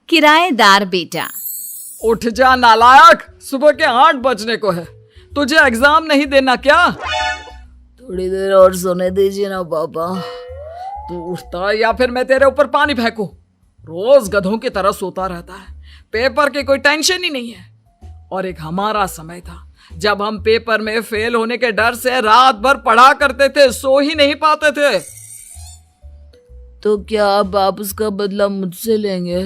किराएदार बेटा। उठ जा नालायक, सुबह के 8 बजने को है। तुझे एग्जाम नहीं देना क्या? थोड़ी देर और सोने दीजिए ना पापा। तू उठता या फिर मैं तेरे ऊपर पानी फेंकूं? रोज गधों की तरह सोता रहता है, पेपर की कोई टेंशन ही नहीं है। और एक हमारा समय था जब हम पेपर में फेल होने के डर से रात भर पढ़ा करते थे, सो ही नहीं पाते थे। तो क्या अब आप उसका बदला मुझसे लेंगे?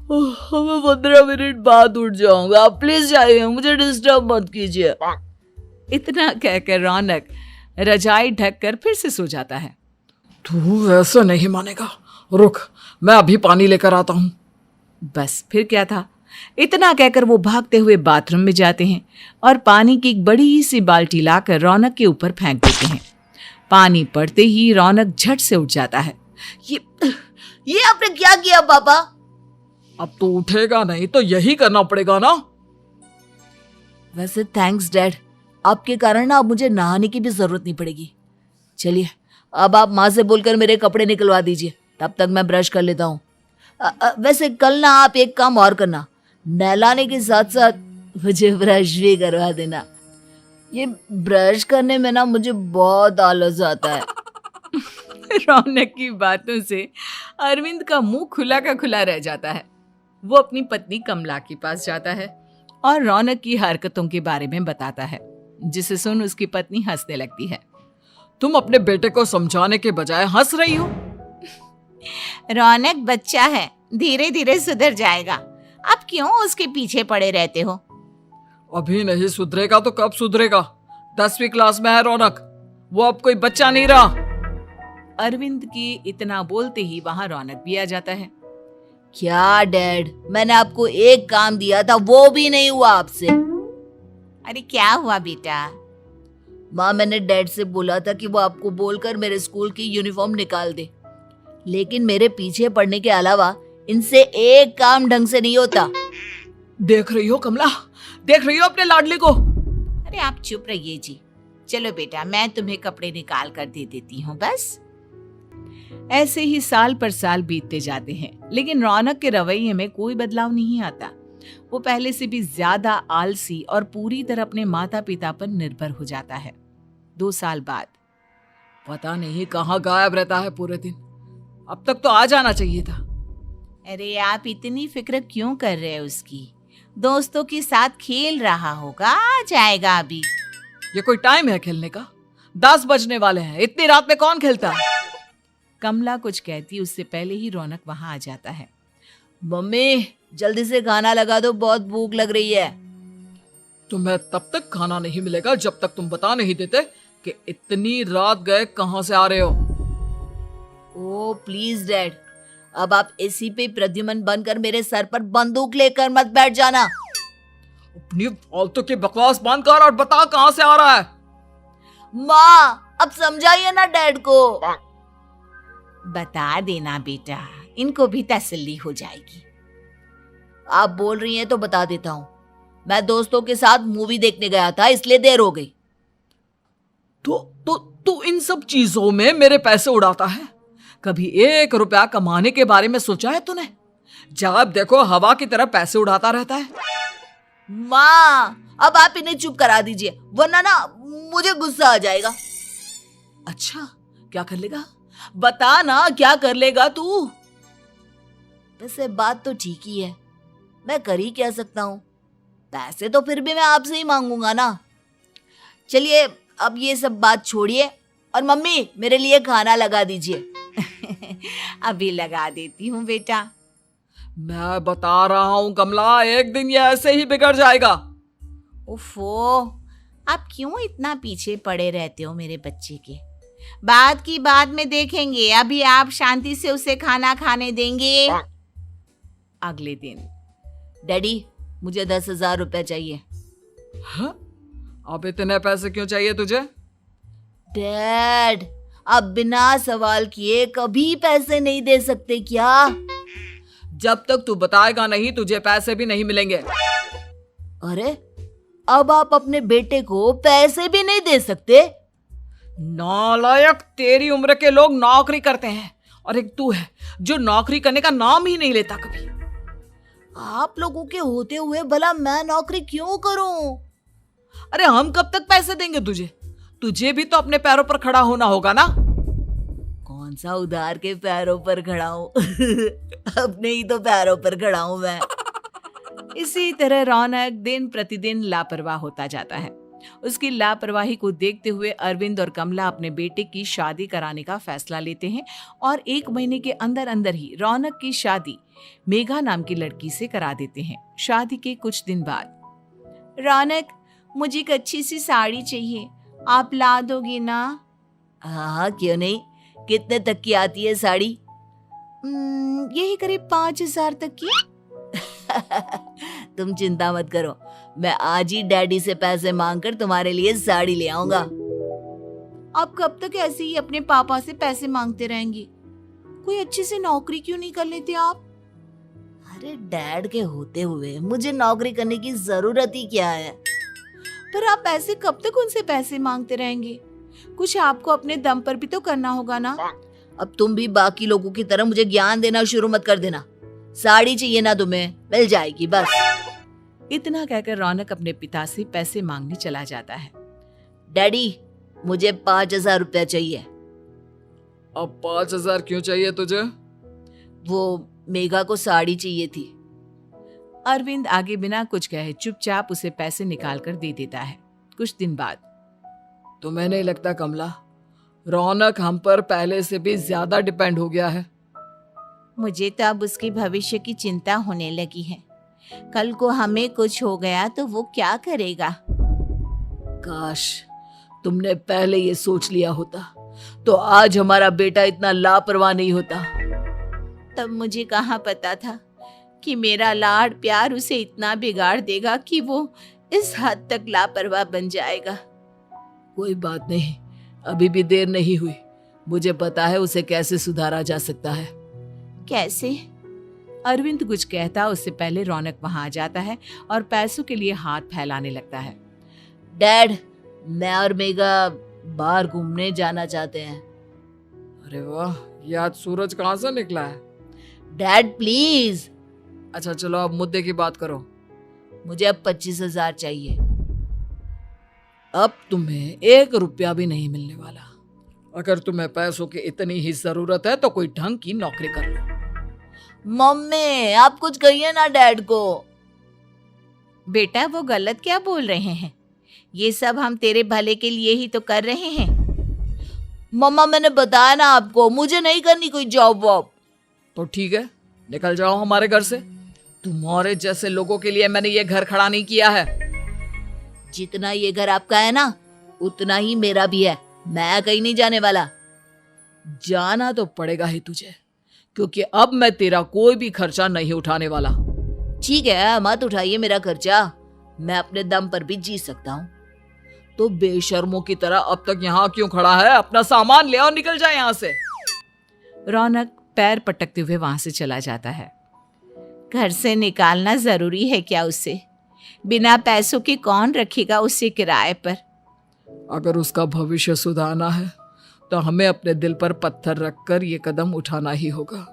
मैं 15 मिनट बाद उठ जाऊंगा, आप प्लीज जाइए, मुझे डिस्टर्ब मत कीजिए। इतना कहकर रौनक रजाई ढककर फिर से सो जाता है। तू ऐसा नहीं मानेगा, रुक मैं अभी पानी लेकर आता हूं। बस फिर क्या था, इतना कहकर वो भागते हुए बाथरूम में जाते हैं और पानी की एक बड़ी सी बाल्टी लाकर रौनक के ऊपर फेंक देते हैं। पानी पड़ते ही रौनक झट से उठ जाता है। ये आपने क्या किया पापा? अब तो उठेगा नहीं तो यही करना पड़ेगा ना। वैसे थैंक्स डैड, आपके कारण ना अब मुझे नहाने की भी जरूरत नहीं पड़ेगी। चलिए अब आप माँ से बोलकर मेरे कपड़े निकलवा दीजिए, तब तक मैं ब्रश कर लेता हूँ। वैसे कल ना आप एक काम और करना, नहलाने के साथ साथ मुझे ब्रश भी करवा देना। ये ब्रश करने में ना मुझे बहुत आलस आता है। रौनक की बातों से अरविंद का मुंह खुला का खुला रह जाता है। वो अपनी पत्नी कमला के पास जाता है और रौनक की हरकतों के बारे में बताता है, जिसे सुन उसकी पत्नी हंसने लगती है। तुम अपने बेटे को समझाने के बजाय हंस रही हो। रौनक बच्चा है, धीरे धीरे सुधर जाएगा, आप क्यों उसके पीछे पड़े रहते हो? अभी नहीं सुधरेगा तो कब सुधरेगा? 10वीं क्लास में है रौनक, वो अब कोई बच्चा नहीं रहा। अरविंद की इतना बोलते ही वहां रौनक भी आ जाता है। क्या डैड, मैंने आपको एक काम दिया था, वो भी नहीं हुआ आपसे। अरे क्या हुआ बेटा? माँ, मैंने डैड से बोला था कि वो आपको बोलकर मेरे स्कूल की यूनिफॉर्म निकाल दे, लेकिन मेरे पीछे पड़ने के अलावा इनसे एक काम ढंग से नहीं होता। देख रही हो कमला, देख रही हो अपने लाडले को? अरे आप चुप रहिए जी। चलो बेटा, मैं तुम्हें कपड़े निकाल कर दे देती हूँ। बस ऐसे ही साल पर साल बीतते जाते हैं, लेकिन रौनक के रवैये में कोई बदलाव नहीं आता। वो पहले से भी ज्यादा आलसी और पूरी तरह अपने माता पिता पर निर्भर हो जाता है। 2 साल बाद पता नहीं कहाँ गायब रहता है पूरे दिन, अब तक तो आ जाना चाहिए था। अरे आप इतनी फिक्र क्यों कर रहे हैं उसकी? दोस्तों के साथ खेल रहा होगा, आ जाएगा अभी। ये कोई टाइम है खेलने का? 10 बजने वाले हैं, इतनी रात में कौन खेलता है? कमला कुछ कहती उससे पहले ही रौनक वहां आ जाता है। मम्मी जल्दी से खाना लगा दो, बहुत भूख लग रही है। तुम्हें तब तक खाना नहीं मिलेगा जब तक तुम बता नहीं देते कि इतनी रात गए कहां से आ रहे हो। ओ प्लीज डैड, अब आप एसी पे प्रद्युमन बनकर मेरे सर पर बंदूक लेकर मत बैठ जाना। अपनी फालतू की बकवास बंद कर और बता कहां से आ रहा है। माँ अब समझाइए ना डैड को। बता देना बेटा, इनको भी तसल्ली हो जाएगी। आप बोल रही हैं तो बता देता हूँ, मैं दोस्तों के साथ मूवी देखने गया था, इसलिए देर हो गई। तो इन सब चीजों में मेरे पैसे उड़ाता है। कभी 1 रुपया कमाने के बारे में सोचा है तूने? जब देखो हवा की तरह पैसे उड़ाता रहता है। माँ अब आप इन्हें चुप करा दीजिए, वरना ना मुझे गुस्सा आ जाएगा। अच्छा क्या कर लेगा? बता ना क्या कर लेगा तू? वैसे बात तो ठीक ही है, मैं कर ही क्या सकता हूँ। पैसे तो फिर भी मैं आपसे ही मांगूंगा ना। चलिए अब ये सब बात छोड़िए और मम्मी मेरे लिए खाना लगा दीजिए। अभी लगा देती हूँ बेटा। मैं बता रहा हूँ कमला, एक दिन ये ऐसे ही बिगड़ जाएगा। ओफो, आप क्यों इतना पीछे पड़े रहते हो मेरे बच्चे के? बात की बाद में देखेंगे, अभी आप शांति से उसे खाना खाने देंगे। अगले दिन डैडी मुझे 10,000 रुपए चाहिए। हाँ? अब इतने पैसे क्यों चाहिए तुझे? डैड आप बिना सवाल किए कभी पैसे नहीं दे सकते क्या? जब तक तू बताएगा नहीं तुझे पैसे भी नहीं मिलेंगे। अरे अब आप अपने बेटे को पैसे भी नहीं दे सकते? नालायक, तेरी उम्र के लोग नौकरी करते हैं और एक तू है जो नौकरी करने का नाम ही नहीं लेता कभी। आप लोगों के होते हुए भला मैं नौकरी क्यों करूं? अरे हम कब तक पैसे देंगे तुझे? तुझे भी तो अपने पैरों पर खड़ा होना होगा ना। कौन सा उधार के पैरों पर खड़ा हूं? अपने ही तो पैरों पर खड़ा हूं मैं। इसी तरह रौनक दिन प्रतिदिन लापरवाह होता जाता है। उसकी लापरवाही को देखते हुए अरविंद और कमला अपने बेटे की शादी कराने का फैसला लेते हैं और 1 महीने के अंदर अंदर ही रौनक की शादी मेघा नाम की लड़की से करा देते हैं। शादी के कुछ दिन बाद, रौनक, मुझे एक अच्छी सी साड़ी चाहिए, आप ला दोगी ना? हाँ, क्यों नहीं। कितने तक की आती है साड़ी? यही करीब 5,000 तक की। तुम चिंता मत करो, मैं आज ही डैडी से पैसे मांगकर तुम्हारे लिए साड़ी ले आऊंगा। आप कब तक ऐसे ही अपने पापा से पैसे मांगते रहेंगी? कोई अच्छी सी नौकरी क्यों नहीं कर लेते आप? अरे डैड के होते हुए मुझे नौकरी करने की जरूरत ही क्या है? पर आप ऐसे कब तक उनसे पैसे मांगते रहेंगे? कुछ आपको अपने दम पर भी तो करना होगा ना। अब तुम भी बाकी लोगों की तरह मुझे ज्ञान देना शुरू मत कर देना। साड़ी चाहिए ना तुम्हें, मिल जाएगी बस। इतना कहकर रौनक अपने पिता से पैसे मांगने चला जाता है। डैडी, मुझे 5,000 रुपया चाहिए। अब 5,000 क्यों चाहिए तुझे? वो मेघा को साड़ी चाहिए थी। अरविंद आगे बिना कुछ कहे चुपचाप उसे पैसे निकाल कर दे देता है। कुछ दिन बाद, तुम्हें नहीं लगता कमला, रौनक हम पर पहले से भी ज्यादा डिपेंड हो गया है? मुझे तो अब उसके भविष्य की चिंता होने लगी है। कल को हमें कुछ हो गया तो वो क्या करेगा? काश तुमने पहले ये सोच लिया होता तो आज हमारा बेटा इतना लापरवाह नहीं होता। तब मुझे कहाँ पता था कि मेरा लाड प्यार उसे इतना बिगाड़ देगा कि वो इस हद तक लापरवाह बन जाएगा। कोई बात नहीं, अभी भी देर नहीं हुई। मुझे पता है उसे कैसे सुधारा जा सकता है। कैसे? अरविंद कुछ कहता उससे पहले रौनक वहां आ जाता है और पैसों के लिए हाथ फैलाने लगता है। डैड, मैं और मेघा बाहर घूमने जाना चाहते हैं। अरे वाह, ये आज सूरज कहाँ से निकला है? Dad please. अच्छा चलो अब मुद्दे की बात करो। मुझे अब 25,000 चाहिए। अब तुम्हें 1 रुपया भी नहीं मिलने वाला। अगर तुम्हें पैसों की इतनी ही जरूरत है तो कोई ढंग की नौकरी कर लो। मम्मी, आप कुछ कहिए ना डैड को। बेटा, वो गलत क्या बोल रहे हैं? ये सब हम तेरे भले के लिए ही तो कर रहे हैं। मम्मा, मैंने बताया ना आपको, मुझे नहीं करनी कोई जॉब वॉब। तो ठीक है, निकल जाओ हमारे घर से। तुम्हारे जैसे लोगों के लिए मैंने ये घर खड़ा नहीं किया है। जितना ये घर आपका है ना, उतना ही मेरा भी है। मैं कहीं नहीं जाने वाला। जाना तो पड़ेगा ही तुझे, क्योंकि अब मैं तेरा कोई भी खर्चा नहीं उठाने वाला। ठीक है, मत उठाइए मेरा खर्चा, मैं अपने दम पर भी जी सकता हूँ। तो बेशर्मों की तरह अब तक यहाँ क्यों खड़ा है? अपना सामान ले और निकल जाए यहाँ से। रौनक पैर पटकते हुए वहां से चला जाता है। घर से निकालना जरूरी है क्या उसे? बिना पैसों के कौन रखेगा उसे किराए पर? अगर उसका भविष्य सुधारना है तो हमें अपने दिल पर पत्थर रखकर ये कदम उठाना ही होगा।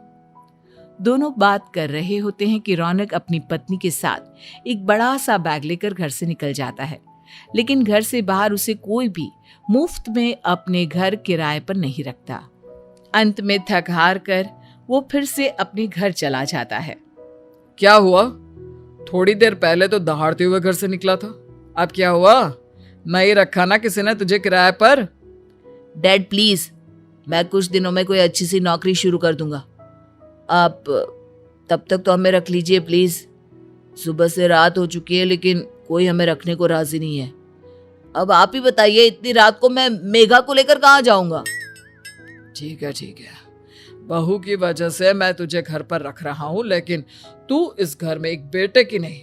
दोनों बात कर रहे होते हैं कि रौनक अपनी पत्नी के साथ एक बड़ा सा बैग लेकर घर से निकल जाता है, लेकिन घर से बाहर उसे कोई भी मुफ्त में अपने घर किराए पर नहीं रखता। अंत में थक हार कर वो फिर से अपने घर चला जाता है। क्या हुआ? थोड़ी देर पहले तो दहाड़ते हुए घर से निकला था, अब क्या हुआ? नहीं रखा ना किसी ने तुझे किराए पर? डैड प्लीज, मैं कुछ दिनों में कोई अच्छी सी नौकरी शुरू कर दूंगा। आप तब तक तो हमें रख लीजिए प्लीज। सुबह से रात हो चुकी है लेकिन कोई हमें रखने को राजी नहीं है। अब आप ही बताइए, इतनी रात को मैं मेघा को लेकर कहाँ जाऊंगा? ठीक है, बहू की वजह से मैं तुझे घर पर रख रहा हूँ, लेकिन तू इस घर में एक बेटे की नहीं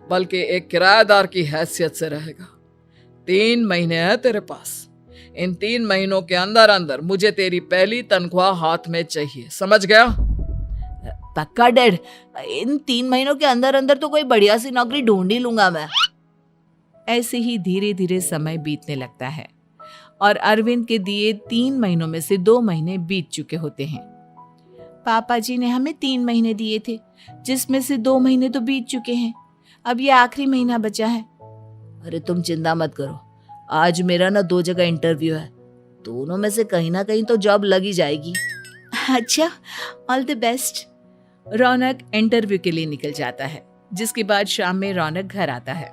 बल्कि एक किराएदार की हैसियत से रहेगा। 3 महीने हैं तेरे पास। इन 3 महीनों के अंदर अंदर मुझे तेरी पहली तनख्वाह हाथ में चाहिए, समझ गया? पक्का डैड, इन 3 महीनों के अंदर अंदर तो कोई बढ़िया सी नौकरी ढूंढ ही लूंगा मैं। ऐसे ही धीरे धीरे समय बीतने लगता है और अरविंद के दिए 3 महीनों में से 2 महीने बीत चुके होते हैं। पापा जी ने हमें 3 महीने दिए थे, जिसमें से 2 महीने तो बीत चुके हैं। अब ये आखिरी महीना बचा है। अरे तुम चिंता मत करो, आज मेरा ना 2 जगह इंटरव्यू है, दोनों में से कहीं ना कहीं तो जॉब लग ही जाएगी। अच्छा, all the best. Raunak interview के लिए निकल जाता है, जिसके बाद शाम में रौनक घर आता है।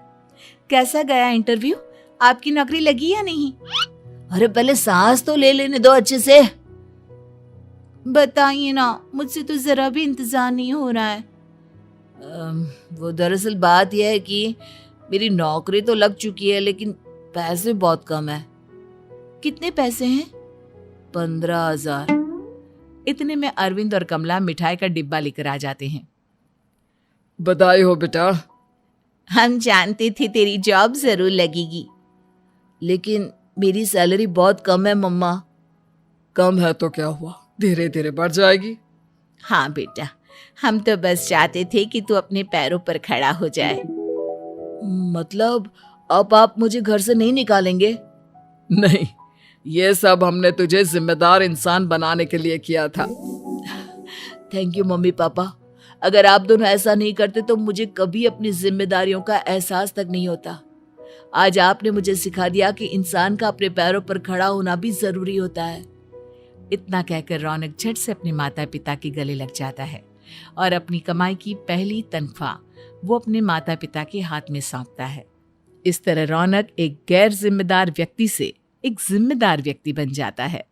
कैसा गया इंटरव्यू? आपकी नौकरी लगी या नहीं? अरे पहले सांस तो ले लेने दो अच्छे से। बताइए ना, मुझसे तो जरा भी इंतजार नहीं हो रहा है। वो दरअसल बात यह है कि मेरी नौकरी तो लग चुकी है, लेकिन पैसे बहुत कम है। कितने पैसे हैं? 15,000। इतने में अरविंद और कमला मिठाई का डिब्बा लेकर आ जाते हैं। बधाई हो बेटा। हम जानते थे तेरी जॉब जरूर लगेगी। लेकिन मेरी सैलरी बहुत कम है मम्मा। कम है तो क्या हुआ, धीरे धीरे बढ़ जाएगी। हाँ बेटा, हम तो बस चाहते थे कि तू अपने पैरों पर खड़ा हो जाए। मतलब अब आप मुझे घर से नहीं निकालेंगे? नहीं, ये सब हमने तुझे जिम्मेदार इंसान बनाने के लिए किया था। Thank you mummy papa. अगर आप दोनों ऐसा नहीं करते तो मुझे कभी अपनी जिम्मेदारियों का एहसास तक नहीं होता। आज आपने मुझे सिखा दिया कि इंसान का अपने पैरों पर खड़ा होना भी जरूरी होता है। इतना कहकर रौनक झट से अपने माता पिता के गले लग जाता है और अपनी कमाई की पहली तनख्वाह वो अपने माता पिता के हाथ में सौंपता है। इस तरह रौनक एक गैर जिम्मेदार व्यक्ति से एक जिम्मेदार व्यक्ति बन जाता है।